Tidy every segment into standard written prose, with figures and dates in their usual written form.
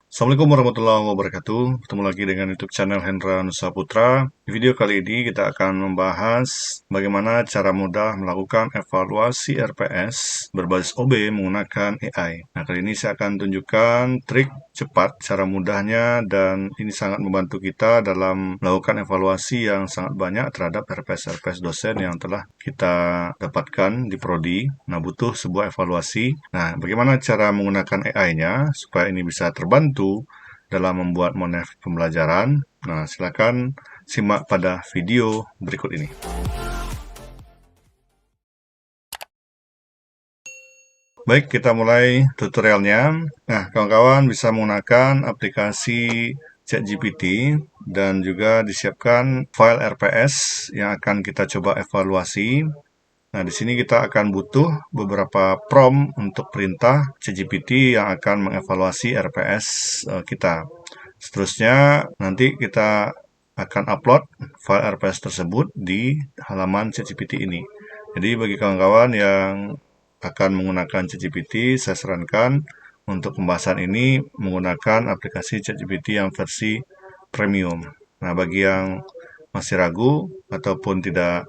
Assalamualaikum warahmatullahi wabarakatuh. Bertemu lagi dengan YouTube channel Hendra Nusa Putra. Di video kali ini kita akan membahas bagaimana cara mudah melakukan evaluasi RPS berbasis OB menggunakan AI. Nah, kali ini saya akan tunjukkan trik cepat, cara mudahnya, dan ini sangat membantu kita dalam melakukan evaluasi yang sangat banyak terhadap RPS-RPS dosen yang telah kita dapatkan di Prodi. Nah, butuh sebuah evaluasi. Nah, bagaimana cara menggunakan AI-nya supaya ini bisa terbantu dalam membuat monef pembelajaran? Nah, silakan simak pada video berikut ini. Baik, kita mulai tutorialnya. Nah, kawan-kawan bisa menggunakan aplikasi ChatGPT dan juga disiapkan file RPS yang akan kita coba evaluasi. Nah, di sini kita akan butuh beberapa prompt untuk perintah ChatGPT yang akan mengevaluasi RPS kita. Seterusnya, nanti kita akan upload file RPS tersebut di halaman ChatGPT ini. Jadi, bagi kawan-kawan yang akan menggunakan ChatGPT, saya sarankan untuk pembahasan ini menggunakan aplikasi ChatGPT yang versi premium. Nah, bagi yang masih ragu ataupun tidak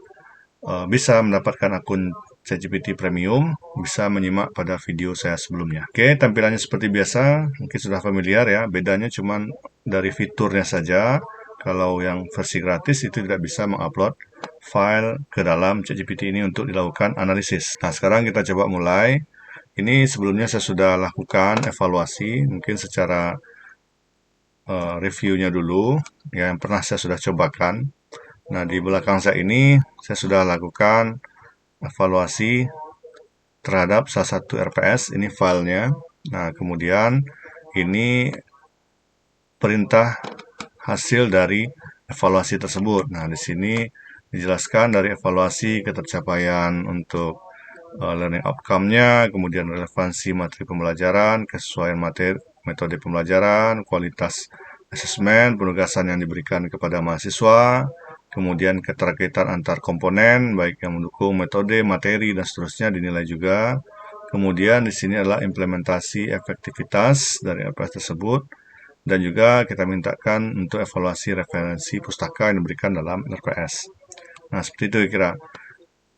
bisa mendapatkan akun ChatGPT Premium, bisa menyimak pada video saya sebelumnya. Oke, tampilannya seperti biasa, mungkin sudah familiar ya, bedanya cuma dari fiturnya saja. Kalau yang versi gratis itu tidak bisa mengupload file ke dalam ChatGPT ini untuk dilakukan analisis. Nah, sekarang kita coba mulai. Ini sebelumnya saya sudah lakukan evaluasi, mungkin secara reviewnya dulu, yang pernah saya sudah cobakan. Nah, di belakang saya ini, saya sudah lakukan evaluasi terhadap salah satu RPS, ini filenya. Nah, kemudian ini perintah hasil dari evaluasi tersebut. Nah, di sini dijelaskan dari evaluasi ketercapaian untuk learning outcome-nya, kemudian relevansi materi pembelajaran, kesesuaian materi, metode pembelajaran, kualitas asesmen, penugasan yang diberikan kepada mahasiswa, kemudian keterkaitan antar komponen, baik yang mendukung metode, materi, dan seterusnya dinilai juga. Kemudian di sini adalah implementasi efektivitas dari RPS tersebut, dan juga kita mintakan untuk evaluasi referensi pustaka yang diberikan dalam RPS. Nah, seperti itu kira.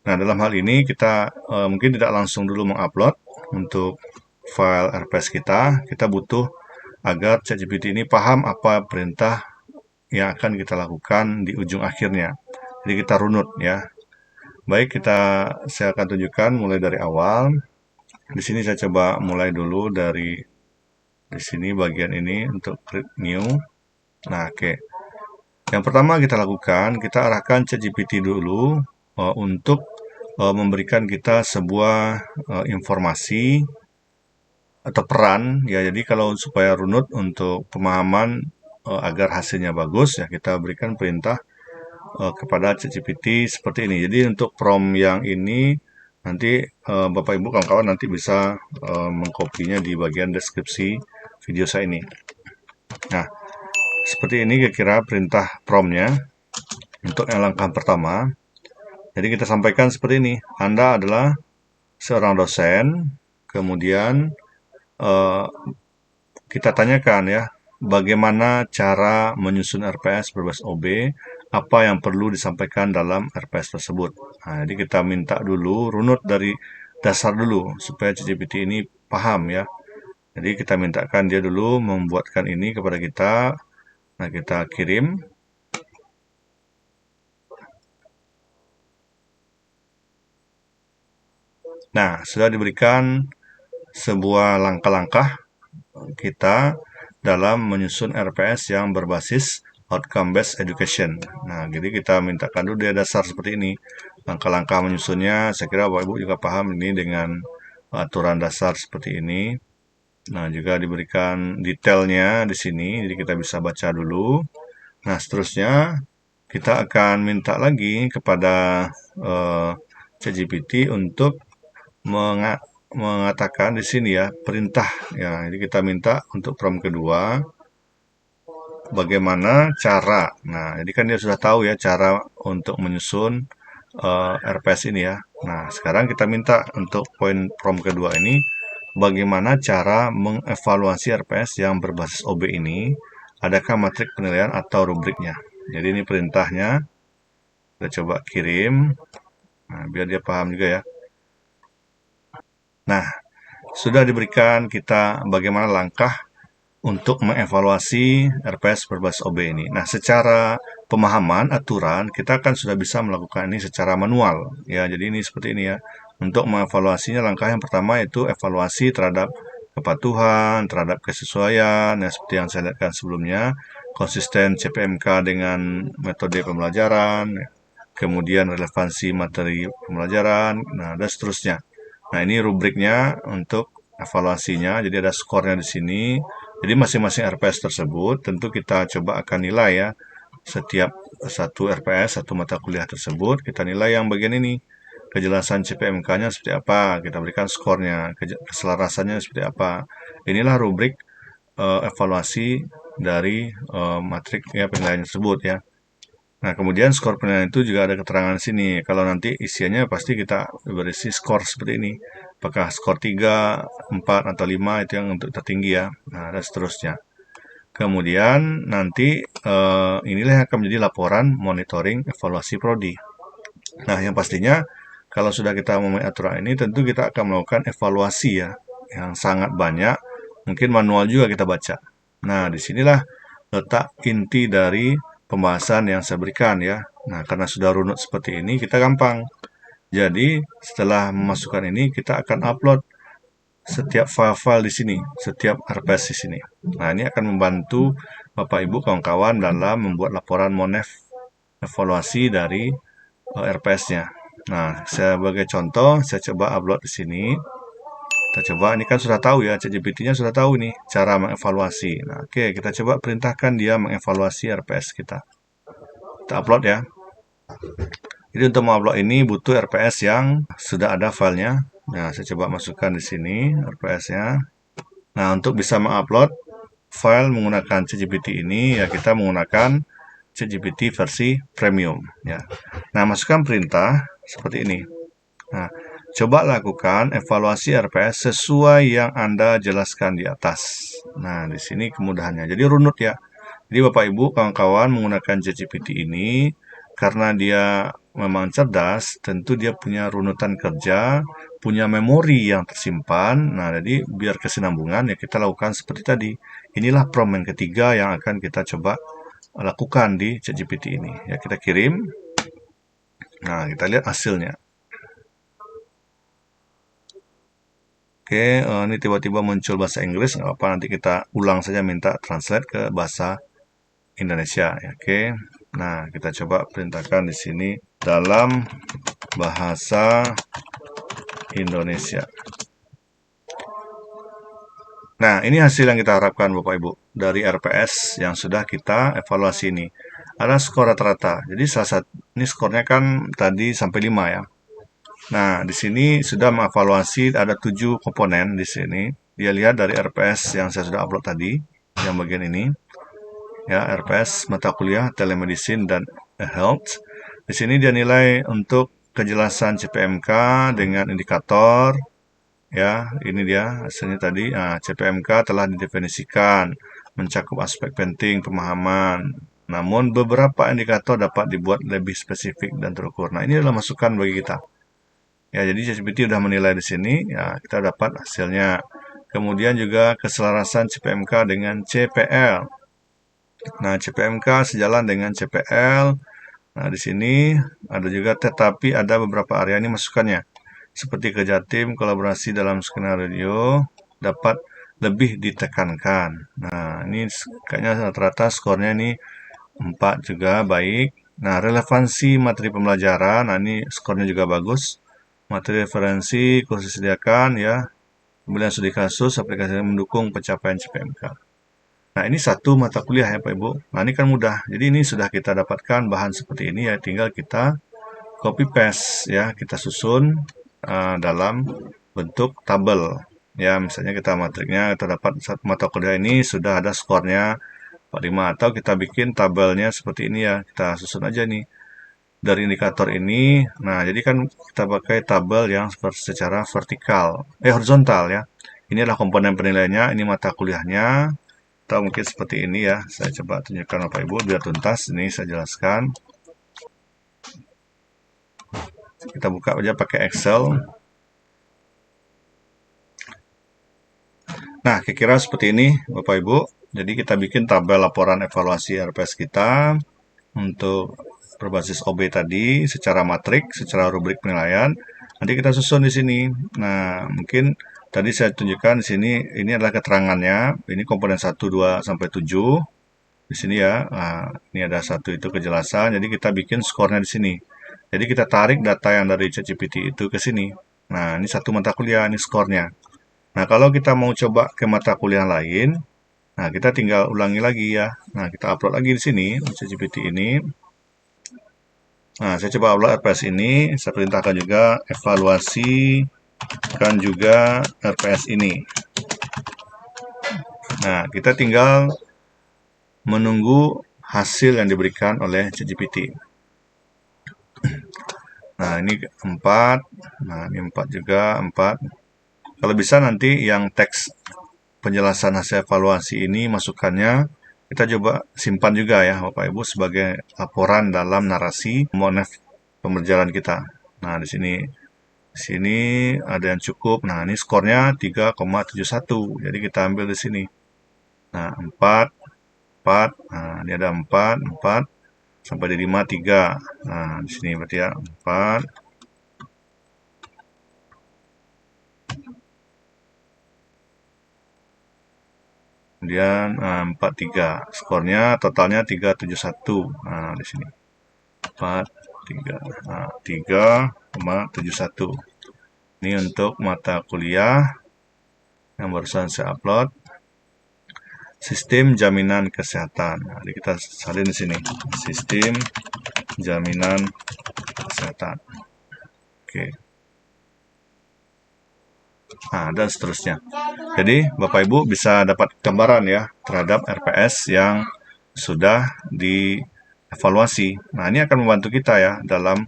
Nah, dalam hal ini kita mungkin tidak langsung dulu mengupload untuk file RPS kita. Kita butuh agar ChatGPT ini paham apa perintah yang akan kita lakukan di ujung akhirnya. Jadi kita runut ya. Baik, saya akan tunjukkan mulai dari awal. Di sini saya coba mulai dulu dari di sini bagian ini untuk create new. Nah, oke. Yang pertama kita lakukan, kita arahkan ChatGPT dulu untuk memberikan kita sebuah informasi atau peran ya. Jadi kalau supaya runut untuk pemahaman agar hasilnya bagus ya, kita berikan perintah kepada ChatGPT seperti ini. Jadi untuk prompt yang ini nanti Bapak Ibu kawan-kawan nanti bisa mengkopinya di bagian deskripsi video saya ini. Nah, seperti ini kira-kira perintah promptnya untuk yang langkah pertama. Jadi kita sampaikan seperti ini. Anda adalah seorang dosen, kemudian kita tanyakan ya, bagaimana cara menyusun RPS berbasis OB, apa yang perlu disampaikan dalam RPS tersebut. Nah, jadi kita minta dulu runut dari dasar dulu supaya ChatGPT ini paham ya. Jadi kita mintakan dia dulu membuatkan ini kepada kita. Nah, kita kirim. Nah, sudah diberikan sebuah langkah-langkah kita dalam menyusun RPS yang berbasis outcome based education. Nah, jadi kita mintakan dulu dia dasar seperti ini. Langkah-langkah menyusunnya, saya kira Bapak Ibu juga paham ini dengan aturan dasar seperti ini. Nah, juga diberikan detailnya di sini, jadi kita bisa baca dulu. Nah, seterusnya kita akan minta lagi kepada ChatGPT untuk mengatakan di sini ya perintah ya. Jadi kita minta untuk prompt kedua bagaimana cara. Nah, jadi kan dia sudah tahu ya cara untuk menyusun RPS ini ya. Nah, sekarang kita minta untuk poin prompt kedua ini bagaimana cara mengevaluasi RPS yang berbasis OB ini. Adakah matrik penilaian atau rubriknya? Jadi ini perintahnya. Kita coba kirim. Nah, biar dia paham juga ya. Nah, sudah diberikan kita bagaimana langkah untuk mengevaluasi RPS berbasis OB ini. Nah, secara pemahaman aturan kita kan sudah bisa melakukan ini secara manual ya. Jadi ini seperti ini ya. Untuk mengevaluasinya langkah yang pertama itu evaluasi terhadap kepatuhan, terhadap kesesuaian ya seperti yang saya lihatkan sebelumnya, konsisten CPMK dengan metode pembelajaran, kemudian relevansi materi pembelajaran, nah dan seterusnya. Nah, ini rubriknya untuk evaluasinya. Jadi ada skornya di sini. Jadi masing-masing RPS tersebut tentu kita coba akan nilai ya. Setiap satu RPS, satu mata kuliah tersebut, kita nilai yang bagian ini. Kejelasan CPMK-nya seperti apa, kita berikan skornya, keselarasannya seperti apa. Inilah rubrik evaluasi dari matrik ya penilaian tersebut ya. Nah, kemudian skor penilaian itu juga ada keterangan di sini. Kalau nanti isiannya pasti kita berisi skor seperti ini. Apakah skor 3, 4, atau 5 itu yang untuk tertinggi ya. Nah, dan seterusnya. Kemudian nanti inilah yang akan menjadi laporan monitoring evaluasi prodi. Nah, yang pastinya kalau sudah kita memulai aturan ini tentu kita akan melakukan evaluasi ya yang sangat banyak. Mungkin manual juga kita baca. Nah, disinilah letak inti dari pembahasan yang saya berikan ya. Nah, karena sudah runut seperti ini, kita gampang. Jadi, setelah memasukkan ini, kita akan upload setiap file-file di sini, setiap RPS di sini. Nah, ini akan membantu Bapak Ibu kawan-kawan dalam membuat laporan monef evaluasi dari RPS-nya. Nah, sebagai contoh, saya coba upload di sini. Kita coba, ini kan sudah tahu ya, ChatGPT-nya sudah tahu nih cara mengevaluasi. Nah, oke, kita coba perintahkan dia mengevaluasi RPS kita. Kita upload ya. Jadi untuk mengupload ini butuh RPS yang sudah ada filenya. Nah, saya coba masukkan di sini RPS-nya. Nah, untuk bisa mengupload file menggunakan ChatGPT ini, ya kita menggunakan ChatGPT versi premium. Ya. Nah, masukkan perintah seperti ini. Nah, coba lakukan evaluasi RPS sesuai yang Anda jelaskan di atas. Nah, di sini kemudahannya. Jadi runut ya. Jadi Bapak Ibu, kawan-kawan menggunakan ChatGPT ini karena dia memang cerdas, tentu dia punya runutan kerja, punya memori yang tersimpan. Nah, jadi biar kesinambungan ya kita lakukan seperti tadi. Inilah prompt yang ketiga yang akan kita coba lakukan di ChatGPT ini. Ya, kita kirim. Nah, kita lihat hasilnya. Oke, ini tiba-tiba muncul bahasa Inggris, nggak apa-apa, nanti kita ulang saja minta translate ke bahasa Indonesia. Ya, oke, nah kita coba perintahkan di sini dalam bahasa Indonesia. Nah, ini hasil yang kita harapkan Bapak Ibu dari RPS yang sudah kita evaluasi ini. Ada skor rata-rata. Jadi salah satu ini skornya kan tadi sampai 5 ya. Nah, di sini sudah mengevaluasi ada 7 komponen di sini. Dia lihat dari RPS yang saya sudah upload tadi, yang bagian ini. Ya, RPS mata kuliah telemedicine dan health. Di sini dia nilai untuk kejelasan CPMK dengan indikator. Ya, ini dia hasilnya tadi. Nah, CPMK telah didefinisikan mencakup aspek penting pemahaman. Namun beberapa indikator dapat dibuat lebih spesifik dan terukur. Nah, ini adalah masukan bagi kita. Ya, jadi ChatGPT sudah menilai di sini, ya kita dapat hasilnya. Kemudian juga keselarasan CPMK dengan CPL. Nah, CPMK sejalan dengan CPL. Nah, di sini ada juga tetapi ada beberapa area ini masukannya. Seperti kerja tim, kolaborasi dalam skenario dapat lebih ditekankan. Nah, ini kayaknya rata-rata skornya ini 4 juga baik. Nah, relevansi materi pembelajaran, nah ini skornya juga bagus. Materi referensi kursus sediakan ya. Kemudian studi kasus, aplikasi mendukung pencapaian CPMK. Nah, ini satu mata kuliah ya Pak Ibu. Nah, ini kan mudah. Jadi ini sudah kita dapatkan bahan seperti ini ya, tinggal kita copy paste ya, kita susun dalam bentuk tabel. Ya, misalnya kita matriknya kita dapat satu mata kuliah ini sudah ada skornya 45 atau kita bikin tabelnya seperti ini ya. Kita susun aja nih dari indikator ini. Nah, jadi kan kita pakai tabel yang secara vertikal, horizontal ya. Ini adalah komponen penilaiannya, ini mata kuliahnya. Atau mungkin seperti ini ya. Saya coba tunjukkan Bapak Ibu biar tuntas. Ini saya jelaskan. Kita buka aja pakai Excel. Nah, kira-kira seperti ini Bapak Ibu. Jadi kita bikin tabel laporan evaluasi RPS kita untuk berbasis OB tadi secara matrik, secara rubrik penilaian. Nanti kita susun di sini. Nah, mungkin tadi saya tunjukkan di sini ini adalah keterangannya. Ini komponen 1, 2 sampai 7. Di sini ya. Nah, ini ada 1 itu kejelasan. Jadi kita bikin skornya di sini. Jadi kita tarik data yang dari ChatGPT itu ke sini. Nah, ini satu mata kuliah, ini skornya. Nah, kalau kita mau coba ke mata kuliah lain, nah kita tinggal ulangi lagi ya. Nah, kita upload lagi di sini, ChatGPT ini. Nah, saya coba upload RPS ini. Saya perintahkan juga evaluasikan juga RPS ini. Nah, kita tinggal menunggu hasil yang diberikan oleh ChatGPT. Nah, ini 4. Nah, ini 4 juga, 4. Kalau bisa nanti yang teks penjelasan hasil evaluasi ini masukannya kita coba simpan juga ya Bapak Ibu sebagai laporan dalam narasi monef pembelajaran kita. Nah, di sini ada yang cukup. Nah, ini skornya 3,71. Jadi kita ambil di sini. Nah, 4, 4. Nah, ini ada 4, 4 sampai di 5, 3. Nah, di sini berarti ya 4. Kemudian 43. Skornya totalnya 371. Nah, di sini. 4, 3. Nah, 3,71. Ini untuk mata kuliah yang barusan saya upload. Sistem jaminan kesehatan. Nah, jadi kita salin di sini. Sistem jaminan kesehatan. Oke. Nah, dan seterusnya. Jadi, Bapak Ibu bisa dapat gambaran ya terhadap RPS yang sudah dievaluasi. Nah, ini akan membantu kita ya dalam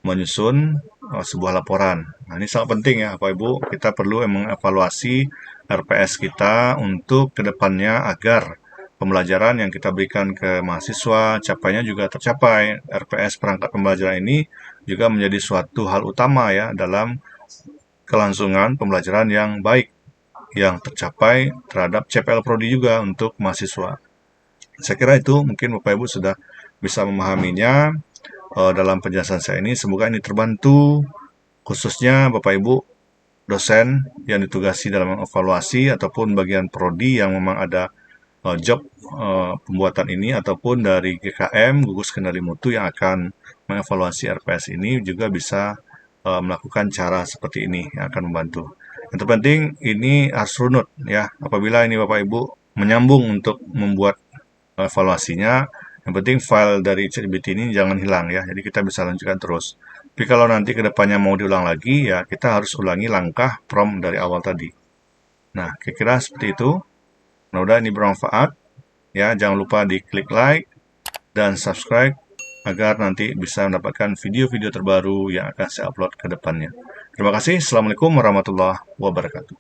menyusun sebuah laporan. Nah, ini sangat penting ya Bapak Ibu. Kita perlu mengevaluasi RPS kita untuk kedepannya agar pembelajaran yang kita berikan ke mahasiswa capainya juga tercapai. RPS perangkat pembelajaran ini juga menjadi suatu hal utama ya dalam kelangsungan pembelajaran yang baik yang tercapai terhadap CPL Prodi juga untuk mahasiswa. Saya kira itu mungkin Bapak Ibu sudah bisa memahaminya dalam penjelasan saya ini. Semoga ini terbantu khususnya Bapak Ibu dosen yang ditugasi dalam evaluasi ataupun bagian Prodi yang memang ada job pembuatan ini ataupun dari GKM gugus kendali mutu yang akan mengevaluasi RPS ini juga bisa melakukan cara seperti ini yang akan membantu. Yang terpenting ini harus runut ya. Apabila ini Bapak Ibu menyambung untuk membuat evaluasinya, yang penting file dari ChatGPT ini jangan hilang ya. Jadi kita bisa lanjutkan terus. Tapi kalau nanti kedepannya mau diulang lagi ya kita harus ulangi langkah prompt dari awal tadi. Nah, kira-kira seperti itu. Mudah-mudahan ini bermanfaat. Ya, jangan lupa di klik like dan subscribe agar nanti bisa mendapatkan video-video terbaru yang akan saya upload ke depannya. Terima kasih. Assalamualaikum warahmatullahi wabarakatuh.